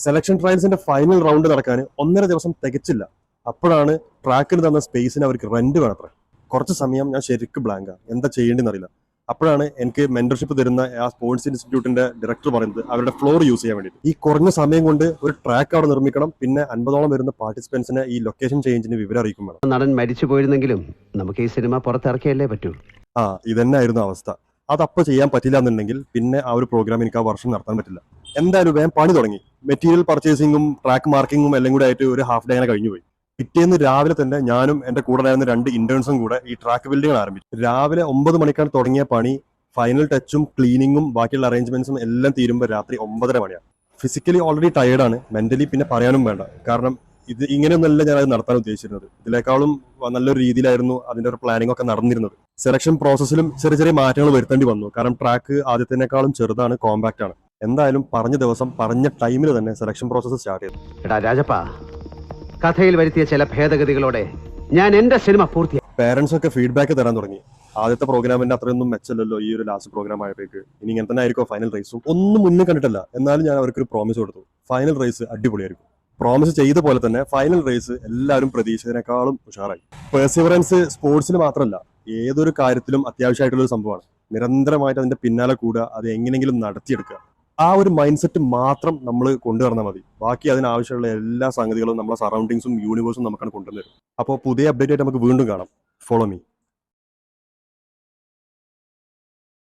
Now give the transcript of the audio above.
Selection ട്രയൽസിന്റെ final round നടക്കാൻ 1.5 ദിവസം തികച്ചില്ല. അപ്പോഴാണ് ട്രാക്കിന് തന്ന സ്പേസിന് അവർക്ക് റെന്റ് വേണത്ര. കുറച്ച് സമയം ഞാൻ ശരിക്കും ബ്ലാങ്കാ, എന്താ ചെയ്യേണ്ടെന്ന് അറിയില്ല. അപ്പോഴാണ് എനിക്ക് മെന്റർഷിപ്പ് തരുന്ന ആ സ്പോർട്സ് ഇൻസ്റ്റിറ്റ്യൂട്ടിന്റെ ഡയറക്ടർ പറയുന്നത് അവരുടെ ഫ്ലോർ യൂസ് ചെയ്യാൻ വേണ്ടി ഈ കുറഞ്ഞ സമയം കൊണ്ട് ഒരു ട്രാക്ക് അവിടെ നിർമ്മിക്കണം. പിന്നെ 50ഓളം വരുന്ന പാർട്ടിസിപ്പൻസിനെ ഈ ലൊക്കേഷൻ ചേഞ്ചിന് വിവരം അറിയിക്കും വേണം. നടൻ മരിച്ചു പോയിരുന്നെങ്കിലും നമുക്ക് ഈ സിനിമ പുറത്തിറക്കിയല്ലേ പറ്റൂ. ഇതന്നെ ആയിരുന്നു അവസ്ഥ. അതപ്പോ ചെയ്യാൻ പറ്റില്ല എന്നുണ്ടെങ്കിൽ പിന്നെ ആ ഒരു പ്രോഗ്രാം എനിക്ക് ആ വർഷം നടത്താൻ പറ്റില്ല. എന്തായാലും വേഗം പണി തുടങ്ങി. മെറ്റീരിയൽ പർച്ചേസിങ്ങും ട്രാക്ക് മാർക്കിങ്ങും എല്ലാം കൂടെ ആയിട്ട് ഒരു ഹാഫ് ഡേ അങ്ങനെ കഴിഞ്ഞു പോയി. പിറ്റേന്ന് രാവിലെ തന്നെ ഞാനും എന്റെ കൂടെ ഉണ്ടായിരുന്ന 2 ഇന്റേൺസും കൂടെ ഈ ട്രാക്ക് ബിൽഡിംഗ് ആരംഭിച്ചു. രാവിലെ 9 മണിക്കാണ് തുടങ്ങിയ പണി. ഫൈനൽ ടച്ചും ക്ലീനിങ്ങും ബാക്കിയുള്ള അറേഞ്ച്മെന്റ്സും എല്ലാം തീരുമ്പോൾ രാത്രി 9:30 മണിയാണ്. ഫിസിക്കലി ഓൾറെഡി ടയേർഡാണ്, മെന്റലി പിന്നെ പറയാനും വേണ്ട. കാരണം ഇത് ഇങ്ങനെയൊന്നല്ല ഞാൻ അത് നടത്താൻ ഉദ്ദേശിച്ചിരുന്നത്. ഇതിനേക്കാളും നല്ലൊരു രീതിയിലായിരുന്നു അതിന്റെ ഒരു പ്ലാനിംഗ് ഒക്കെ നടന്നിരുന്നത്. സെലക്ഷൻ പ്രോസസ്സിലും ചെറിയ ചെറിയ മാറ്റങ്ങൾ വരുത്തേണ്ടി വന്നു. കാരണം ട്രാക്ക് ആദ്യത്തിനേക്കാളും ചെറുതാണ്, കോമ്പാക്ട് ആണ്. എന്തായാലും പറഞ്ഞ ദിവസം പറഞ്ഞ ടൈമിൽ തന്നെ സെലക്ഷൻ പ്രോസസ്സ് സ്റ്റാർട്ട് ചെയ്തു. എടാ രാജപ്പ, കഥയിൽ വരുത്തിയ ചില ഭേദഗതികളോടെ ഞാൻ എന്റെ സിനിമ പൂർത്തിയാക്കി. പേരൻസ് ഒക്കെ ഫീഡ്ബാക്ക് തരാൻ തുടങ്ങി. ആദ്യത്തെ പ്രോഗ്രാമിന്റെ അത്രയൊന്നും മെച്ചല്ലോ ഈ ഒരു ലാസ്റ്റ് പ്രോഗ്രാം ആയപ്പോഴേക്ക്. ഇനി ഇങ്ങനെ തന്നെ ആയിരിക്കും ഫൈനൽ റേസും. ഒന്നും മുന്നേ കണ്ടിട്ടില്ല, എന്നാലും ഞാൻ അവർക്കൊരു പ്രോമിസ് കൊടുത്തു, ഫൈനൽ റേസ് അടിപൊളിയായിരിക്കും. പ്രോമിസ് ചെയ്ത പോലെ തന്നെ ഫൈനൽ റേസ് എല്ലാവരും പ്രതീക്ഷിച്ചതിനേക്കാളും ഉഷാറായി. പെർസിവറൻസ് സ്പോർട്സിൽ മാത്രമല്ല, ഏതൊരു കാര്യത്തിലും അത്യാവശ്യമായിട്ടുള്ള ഒരു സംഭവമാണ്. നിരന്തരമായിട്ട് അതിന്റെ പിന്നാലെ കൂടുക, അത് എങ്ങനെയെങ്കിലും നടത്തിയെടുക്കുക. ആ ഒരു മൈൻഡ് സെറ്റ് മാത്രം നമ്മൾ കൊണ്ടുവന്നാൽ മതി. ബാക്കി അതിനാവശ്യമുള്ള എല്ലാ സംഗതികളും നമ്മളെ സറൗണ്ടിങ്സും യൂണിവേഴ്സും നമുക്കാണ് കൊണ്ടുവരുന്നത്. അപ്പോൾ പുതിയ അപ്ഡേറ്റ് ആയിട്ട് നമുക്ക് വീണ്ടും കാണാം. Follow me.